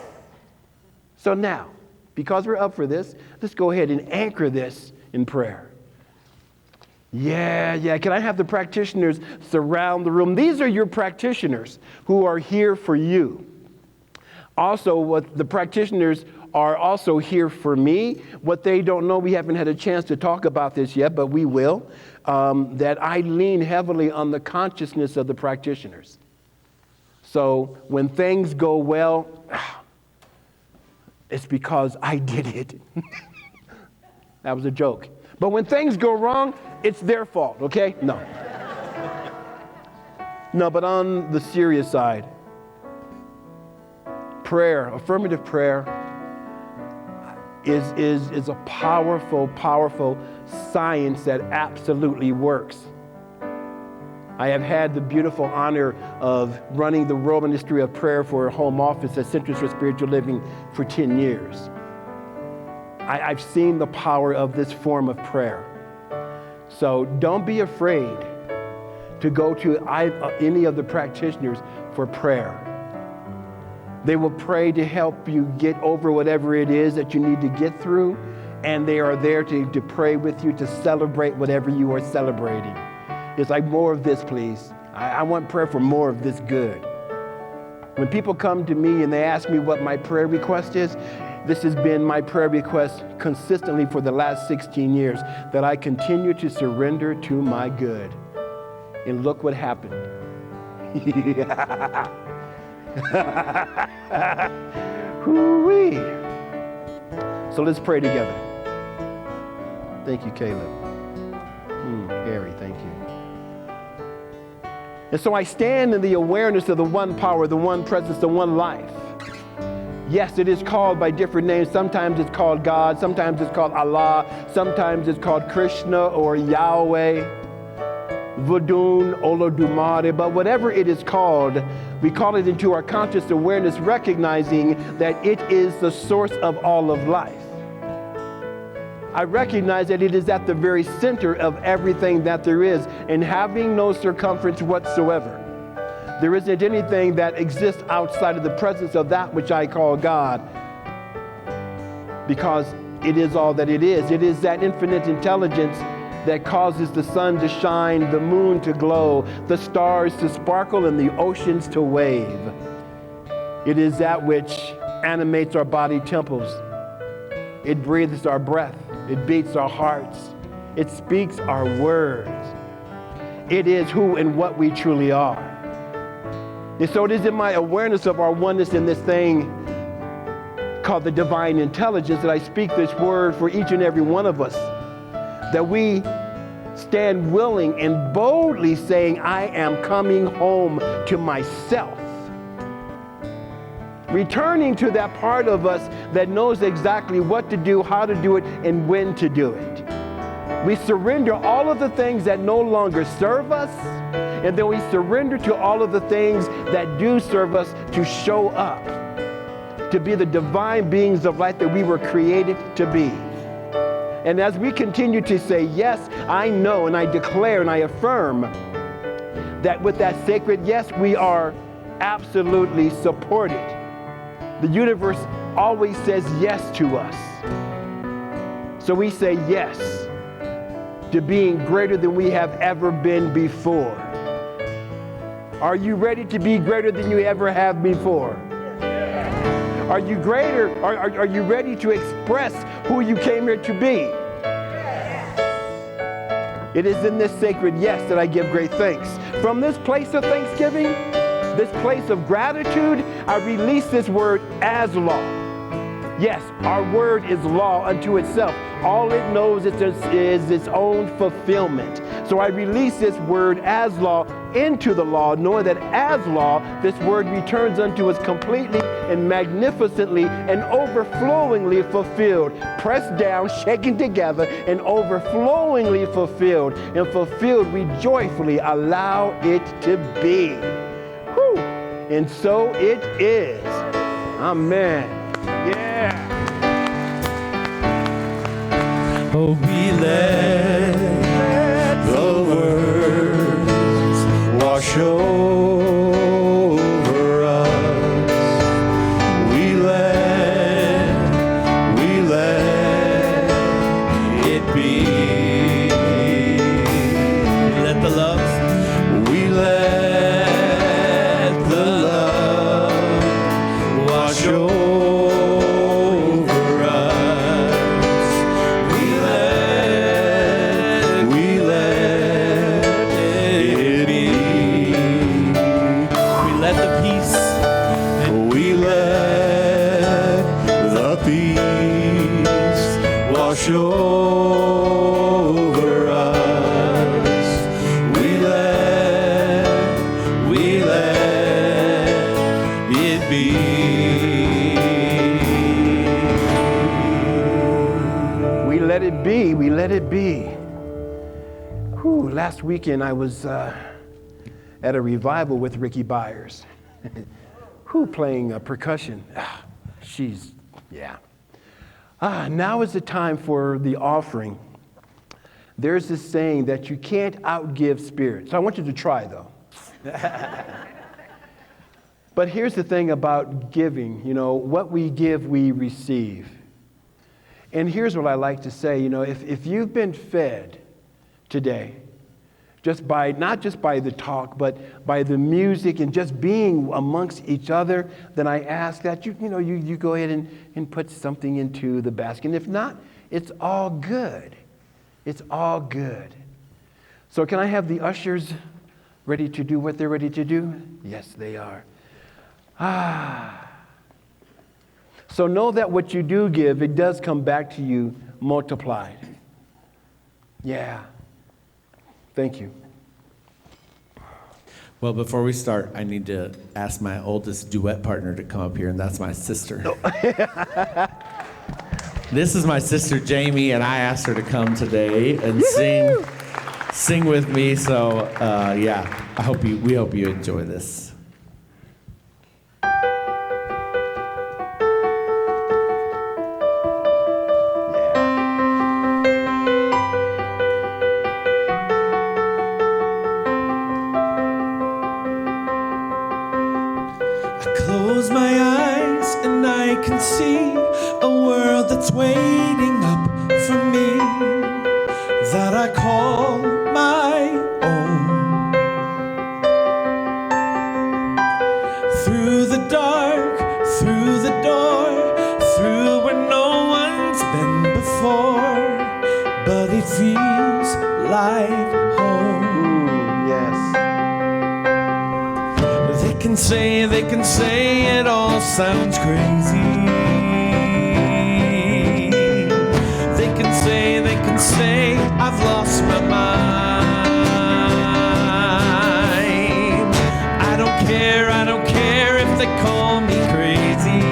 So now, because we're up for this, let's go ahead and anchor this in prayer. Yeah. Can I have the practitioners surround the room? These are your practitioners who are here for you. Also, what the practitioners are also here for me. What they don't know, we haven't had a chance to talk about this yet, but we will, that I lean heavily on the consciousness of the practitioners. So when things go well, it's because I did it. That was a joke. But when things go wrong, it's their fault, okay? No. No, but on the serious side, prayer, affirmative prayer, is a powerful, powerful science that absolutely works. I have had the beautiful honor of running the World Ministry of Prayer for a home office at Centers for Spiritual Living for 10 years. I've seen the power of this form of prayer. So don't be afraid to go to any of the practitioners for prayer. They will pray to help you get over whatever it is that you need to get through, and they are there to pray with you, to celebrate whatever you are celebrating. It's like, more of this, please. I want prayer for more of this good. When people come to me and they ask me what my prayer request is, this has been my prayer request consistently for the last 16 years, that I continue to surrender to my good. And look what happened. Hoo-wee. So let's pray together. Thank you, Caleb. Harry, thank you. And so I stand in the awareness of the one power, the one presence, the one life. Yes, it is called by different names. Sometimes it's called God. Sometimes it's called Allah. Sometimes it's called Krishna or Yahweh, Vodun, Olodumare. But whatever it is called, we call it into our conscious awareness, recognizing that it is the source of all of life. I recognize that it is at the very center of everything that there is, and having no circumference whatsoever. There isn't anything that exists outside of the presence of that which I call God, because it is all that it is. It is that infinite intelligence that causes the sun to shine, the moon to glow, the stars to sparkle, and the oceans to wave. It is that which animates our body temples. It breathes our breath. It beats our hearts. It speaks our words. It is who and what we truly are. And so it is in my awareness of our oneness in this thing called the divine intelligence that I speak this word for each and every one of us, that we stand willing and boldly saying, I am coming home to myself. Returning to that part of us that knows exactly what to do, how to do it, and when to do it. We surrender all of the things that no longer serve us, and then we surrender to all of the things that do serve us to show up, to be the divine beings of light that we were created to be. And as we continue to say, yes, I know, and I declare and I affirm that with that sacred yes, we are absolutely supported. The universe always says yes to us. So we say yes to being greater than we have ever been before. Are you ready to be greater than you ever have before? Are you greater? Are you ready to express who you came here to be? It is in this sacred yes that I give great thanks. From this place of thanksgiving, this place of gratitude, I release this word as law. Yes, our word is law unto itself. All it knows is its own fulfillment. So I release this word as law into the law, knowing that as law, this word returns unto us completely and magnificently and overflowingly fulfilled, pressed down, shaken together, and overflowingly fulfilled. And fulfilled, we joyfully allow it to be. Whew. And so it is. Amen. Yeah. Oh, we let the words wash over us. We let it be. We let the love. We let the love wash over. Wash over us. We let it be. We let it be. We let it be. Whew, last weekend I was at a revival with Ricky Byers, who playing percussion. Yeah. Now is the time for the offering. There's this saying that you can't outgive spirit. So I want you to try, though. But here's the thing about giving. You know, what we give, we receive. And here's what I like to say. You know, if you've been fed today, not just by the talk, but by the music and just being amongst each other, then I ask that you go ahead and put something into the basket. And if not, it's all good. It's all good. So can I have the ushers ready to do what they're ready to do? Yes, they are. So know that what you do give, it does come back to you multiplied. Yeah. Thank you. Well, before we start, I need to ask my oldest duet partner to come up here, and that's my sister. This is my sister, Jamie, and I asked her to come today and sing with me. So, we hope you enjoy this. Close my eyes and I can see a world that's waiting up for me, that I call my own. Through the dark, through the door, through where no one's been before, but it feels like home. Ooh, yes. They can say it all sounds crazy. They can say I've lost my mind. I don't care if they call me crazy.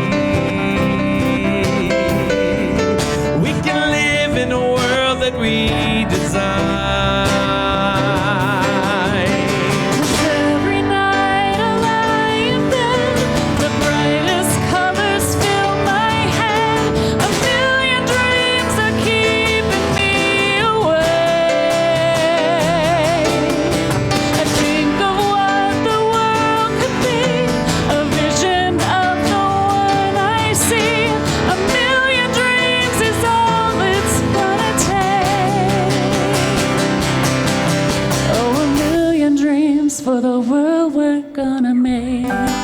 We can live in a world that we design. For the world we're gonna make. Yeah.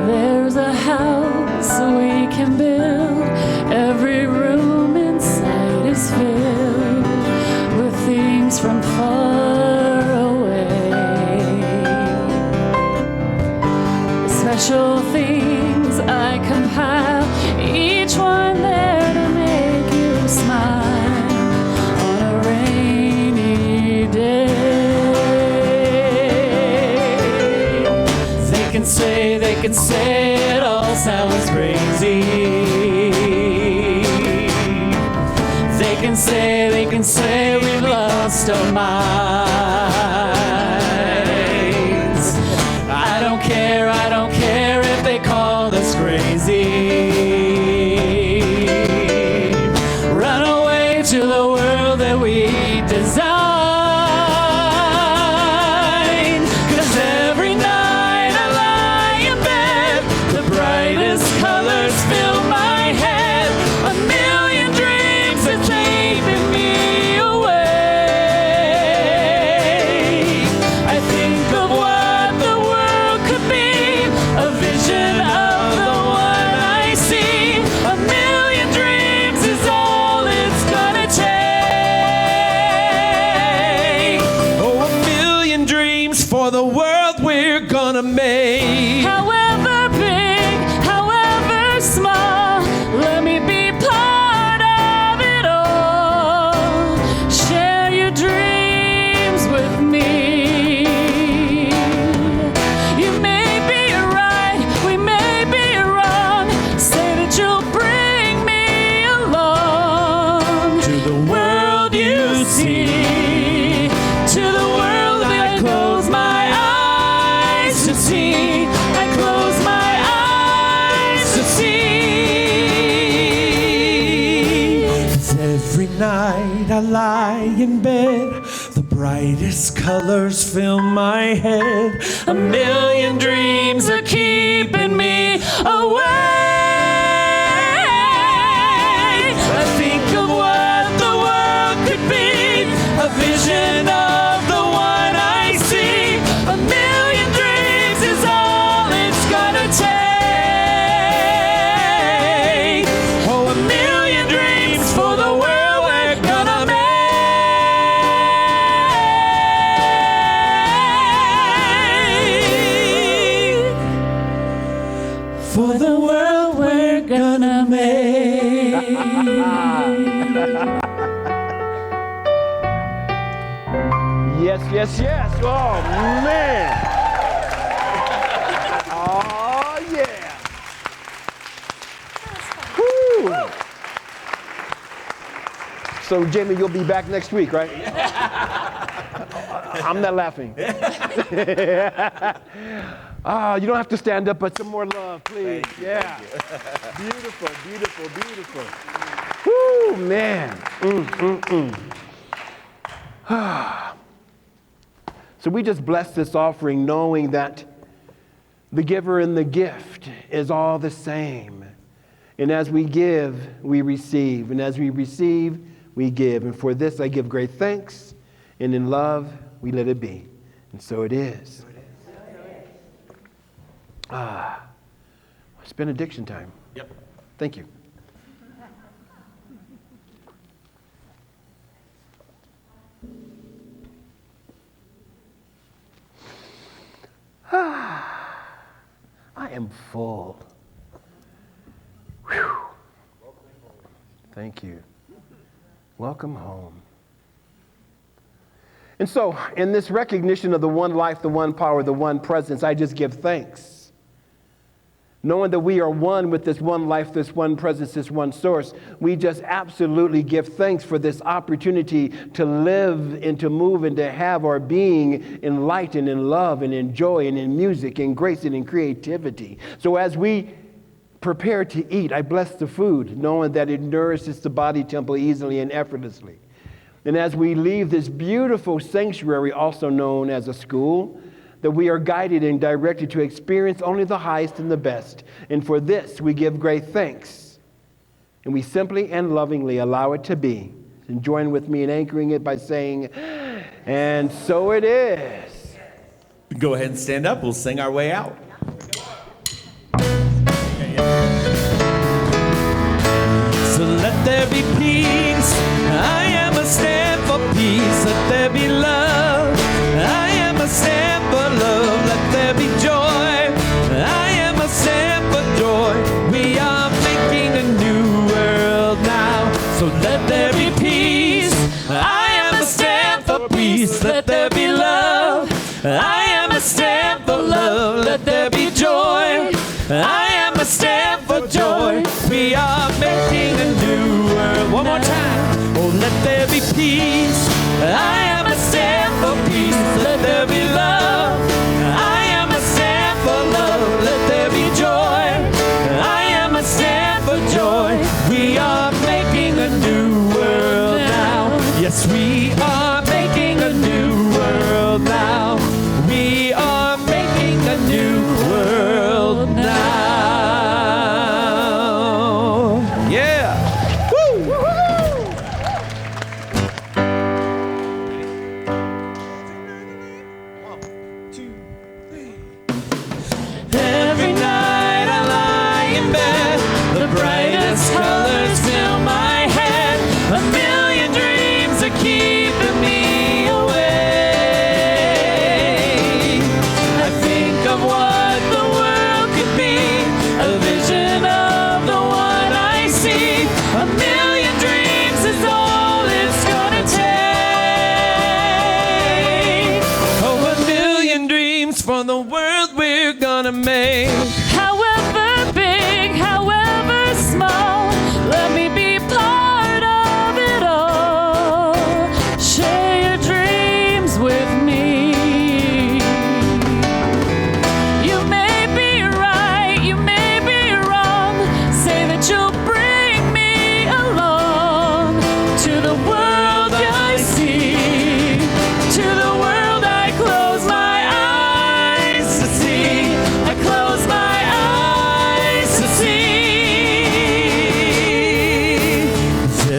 There's a house we can build. Every room inside is filled with things from far away. special things I compile, each one there to make you smile on a rainy day. They can say it all sounds crazy. They can say we've lost our minds. I don't care if they call us crazy. Run away to the world that we design. 'Cause every night I lie in bed, the brightest colors fill my head. A million dreams are keeping me awake. I think of what the world could be, a vision of the one I see. A million dreams is all it's gonna take. Oh, a million dreams for the world we're gonna make. However big, however small, let me be part of it all. Share your dreams with me. You may be right, we may be wrong. Say that you'll bring me along To the world you see, to the world that I close my eyes to see. I close my eyes to see. 'Cause every night I lie in bed, the brightest colors fill my head. A million dreams are keeping me awake. I think of what the world could be, a vision of the one I see. A million dreams is all it's gonna take. Oh, a million dreams for the world we're gonna make. For the world we're gonna make. Yes, yes, yes. Oh, man. Oh, yeah. Whew. So, Jamie, you'll be back next week, right? I'm not laughing. You don't have to stand up, but some more love, please. Yeah. Beautiful, beautiful, beautiful. Woo, man. So we just bless this offering knowing that the giver and the gift is all the same. And as we give, we receive. And as we receive, we give. And for this I give great thanks. And in love, we let it be. And so it is. It's benediction time. Yep. Thank you. I am full. Whew. Thank you. Welcome home. And so, in this recognition of the one life, the one power, the one presence, I just give thanks. Knowing that we are one with this one life, this one presence, this one source, we just absolutely give thanks for this opportunity to live and to move and to have our being in light and in love and in joy and in music and grace and in creativity. So as we prepare to eat, I bless the food, knowing that it nourishes the body temple easily and effortlessly. And as we leave this beautiful sanctuary, also known as a school, that we are guided and directed to experience only the highest and the best. And for this, we give great thanks. And we simply and lovingly allow it to be. And join with me in anchoring it by saying, and so it is. Go ahead and stand up. We'll sing our way out. So let there be peace. I am a stand for peace. Let there be love. I am a stand for love. Let there be joy. I am peace. Let there be love. I am a stand for love. Let there be joy. I am a stand for joy. We are making a new world. One more time. Oh, let there be peace. I am a stand for peace. Let there be love. I am a stand for love. Let there be joy. I am a stand for joy. We are making a new world now. Yes, we are making a new world now. We are making a new world now. Yeah. Woo! Every night I lie in bed, the brightest colors fill my head. A million dreams are keeping me awake. I think of what the world could be, a vision of the one I see. A million dreams is all it's gonna take. Oh, a million dreams for the world we're gonna make. However big, however small, let me be part of it all. Share your dreams with me. You may be right, you may be wrong. Say that you'll bring me along to the world I see, to the world I close my eyes to see. I close my eyes to see.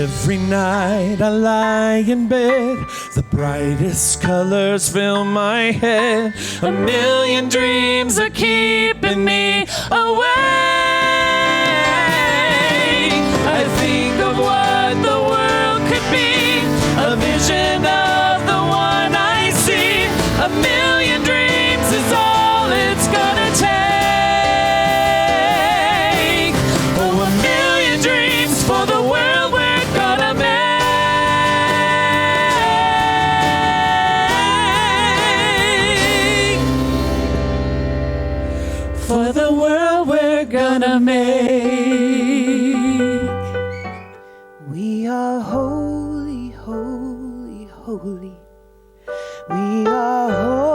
Every night I lie in bed, the brightest colors fill my head. A million dreams are keeping me awake. I think of what the world could be, a vision of the one I see. A million dreams is all it's gonna take. Oh, a million dreams for the world we're gonna make. For the world we're gonna make. We are holy, holy, holy. We are holy.